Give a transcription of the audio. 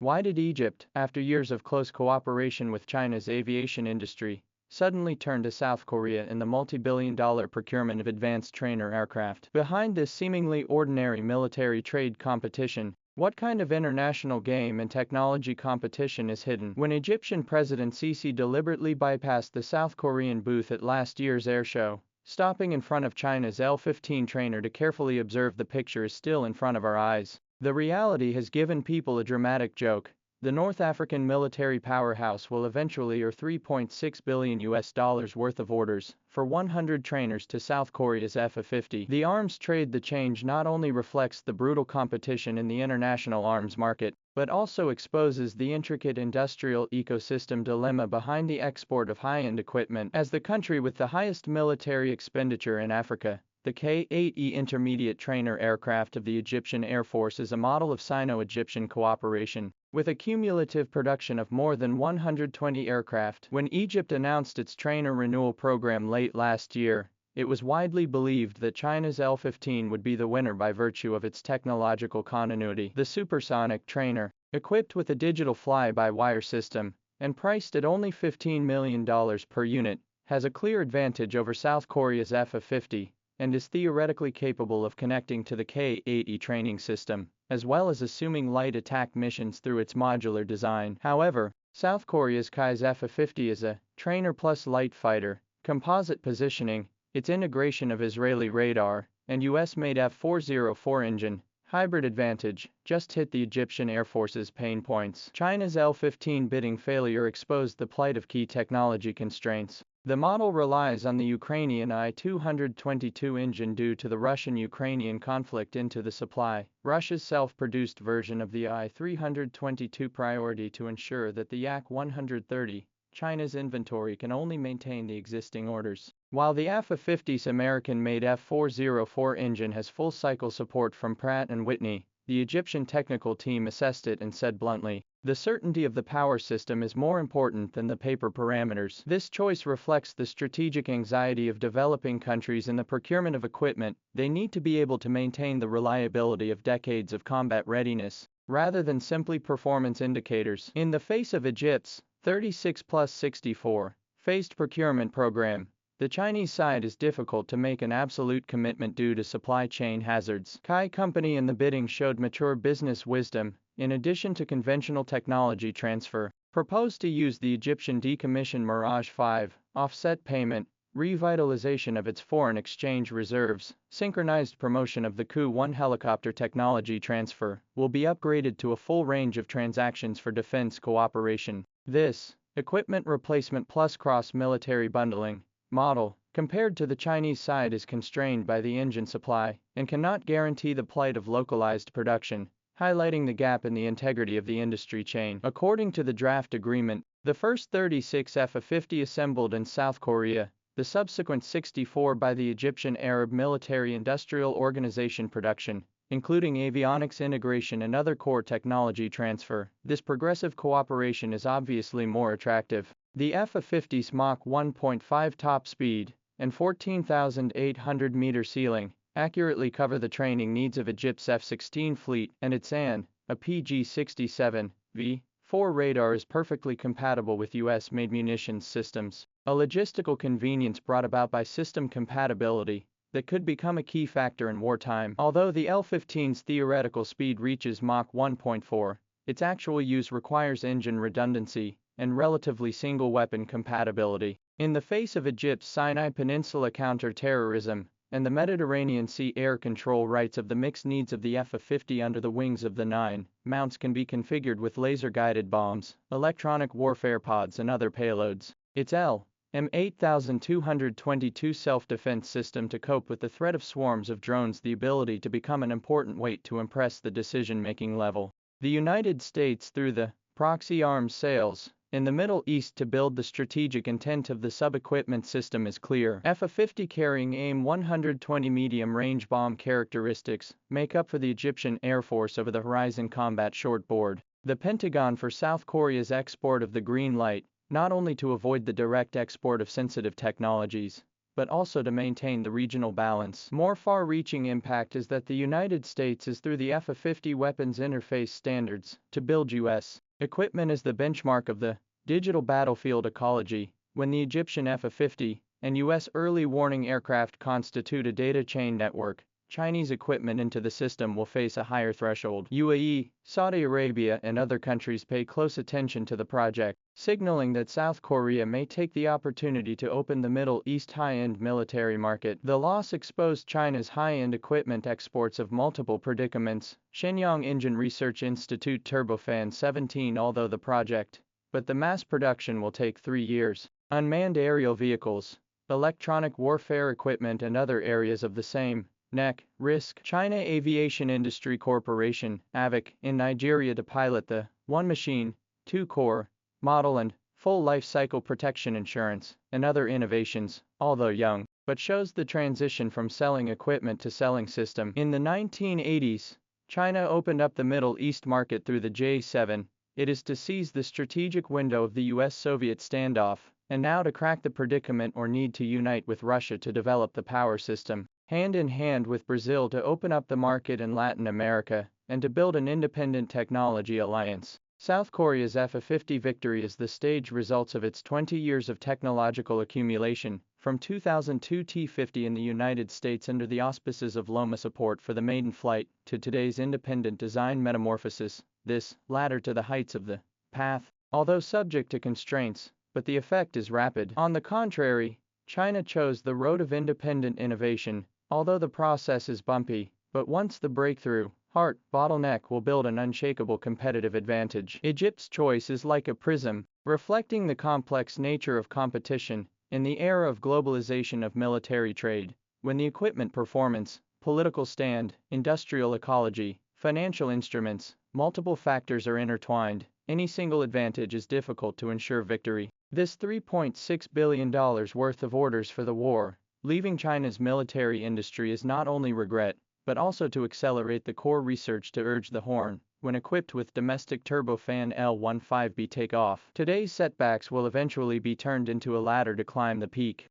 Why did Egypt, after years of close cooperation with China's aviation industry, suddenly turn to South Korea in the multi-billion-dollar procurement of advanced trainer aircraft? Behind this seemingly ordinary military trade competition, what kind of international game and technology competition is hidden? When Egyptian President Sisi deliberately bypassed the South Korean booth at last year's airshow, stopping in front of China's L-15 trainer to carefully observe the picture is still in front of our eyes. The reality has given people a dramatic joke. The North African military powerhouse will eventually earn $3.6 billion worth of orders for 100 trainers to South Korea's FA-50. The arms trade. The change not only reflects the brutal competition in the international arms market, but also exposes the intricate industrial ecosystem dilemma behind the export of high-end equipment. As the country with the highest military expenditure in Africa, the K-8E intermediate trainer aircraft of the Egyptian Air Force is a model of Sino-Egyptian cooperation, with a cumulative production of more than 120 aircraft. When Egypt announced its trainer renewal program late last year, it was widely believed that China's L-15 would be the winner by virtue of its technological continuity. The supersonic trainer, equipped with a digital fly-by-wire system, and priced at only $15 million per unit, has a clear advantage over South Korea's FA-50, and is theoretically capable of connecting to the K-8E training system, as well as assuming light attack missions through its modular design. However, South Korea's Kai's FA-50 is a trainer plus light fighter, composite positioning, its integration of Israeli radar, and US-made F-404 engine, hybrid advantage, just hit the Egyptian Air Force's pain points. China's L-15 bidding failure exposed the plight of key technology constraints. The model relies on the Ukrainian I-222 engine due to the Russian-Ukrainian conflict into the supply. Russia's self-produced version of the I-322 priority to ensure that the Yak-130, China's inventory can only maintain the existing orders. While the FA-50's American-made F-404 engine has full cycle support from Pratt & Whitney, the Egyptian technical team assessed it and said bluntly, "The certainty of the power system is more important than the paper parameters." This choice reflects the strategic anxiety of developing countries in the procurement of equipment. They need to be able to maintain the reliability of decades of combat readiness, rather than simply performance indicators. In the face of Egypt's 36+64 phased procurement program, the Chinese side is difficult to make an absolute commitment due to supply chain hazards. Kai Company in the bidding showed mature business wisdom. In addition to conventional technology transfer, proposed to use the Egyptian decommissioned Mirage 5, offset payment, revitalization of its foreign exchange reserves, synchronized promotion of the Ku-1 helicopter technology transfer, will be upgraded to a full range of transactions for defense cooperation. This equipment replacement plus cross-military bundling model, compared to the Chinese side, is constrained by the engine supply and cannot guarantee the plight of localized production, highlighting the gap in the integrity of the industry chain. According to the draft agreement, the first 36 FA-50 assembled in South Korea, the subsequent 64 by the Egyptian Arab Military Industrial Organization production, including avionics integration and other core technology transfer. This progressive cooperation is obviously more attractive. The FA-50's Mach 1.5 top speed and 14,800-meter ceiling accurately cover the training needs of Egypt's F-16 fleet, and its AN, a PG-67V4 radar is perfectly compatible with US-made munitions systems, a logistical convenience brought about by system compatibility that could become a key factor in wartime. Although the L-15's theoretical speed reaches Mach 1.4, its actual use requires engine redundancy and relatively single-weapon compatibility. In the face of Egypt's Sinai Peninsula counter-terrorism and the Mediterranean Sea air control rights of the mixed needs of the FA-50 under the wings of the 9 mounts can be configured with laser-guided bombs, electronic warfare pods and other payloads. Its M8222 self-defense system to cope with the threat of swarms of drones, the ability to become an important weight to impress the decision-making level. The United States, through the proxy arms sales in the Middle East to build the strategic intent of the sub-equipment system is clear. FA-50 carrying AIM-120 medium-range bomb characteristics make up for the Egyptian Air Force over-the-horizon combat shortboard. The Pentagon for South Korea's export of the green light, not only to avoid the direct export of sensitive technologies, but also to maintain the regional balance. More far-reaching impact is that the United States is through the FA-50 weapons interface standards to build U.S. equipment as the benchmark of the digital battlefield ecology. When the Egyptian FA-50 and U.S. early warning aircraft constitute a data chain network, Chinese equipment into the system will face a higher threshold. UAE, Saudi Arabia and other countries pay close attention to the project, signaling that South Korea may take the opportunity to open the Middle East high-end military market. The loss exposed China's high-end equipment exports of multiple predicaments. Shenyang Engine Research Institute Turbofan 17. Although the project, but the mass production will take 3 years. Unmanned aerial vehicles, electronic warfare equipment and other areas of the same risk. China Aviation Industry Corporation, AVIC, in Nigeria to pilot the one machine, two core model and full life cycle protection insurance and other innovations, although young, but shows the transition from selling equipment to selling system. In the 1980s, China opened up the Middle East market through the J-7. It is to seize the strategic window of the US-Soviet standoff, and now to crack the predicament or need to unite with Russia to develop the power system, hand in hand with Brazil to open up the market in Latin America, and to build an independent technology alliance. South Korea's FA-50 victory is the stage results of its 20 years of technological accumulation, from 2002 T-50 in the United States under the auspices of Loma support for the maiden flight, to today's independent design metamorphosis, this latter to the heights of the path, although subject to constraints, but the effect is rapid. On the contrary, China chose the road of independent innovation, although the process is bumpy, but once the breakthrough, bottleneck will build an unshakable competitive advantage. Egypt's choice is like a prism, reflecting the complex nature of competition in the era of globalization of military trade, when the equipment performance, political stand, industrial ecology, financial instruments, multiple factors are intertwined. Any single advantage is difficult to ensure victory. This $3.6 billion worth of orders for the war, leaving China's military industry is not only regret, but also to accelerate the core research to urge the horn, when equipped with domestic turbofan L-15B takeoff. Today's setbacks will eventually be turned into a ladder to climb the peak.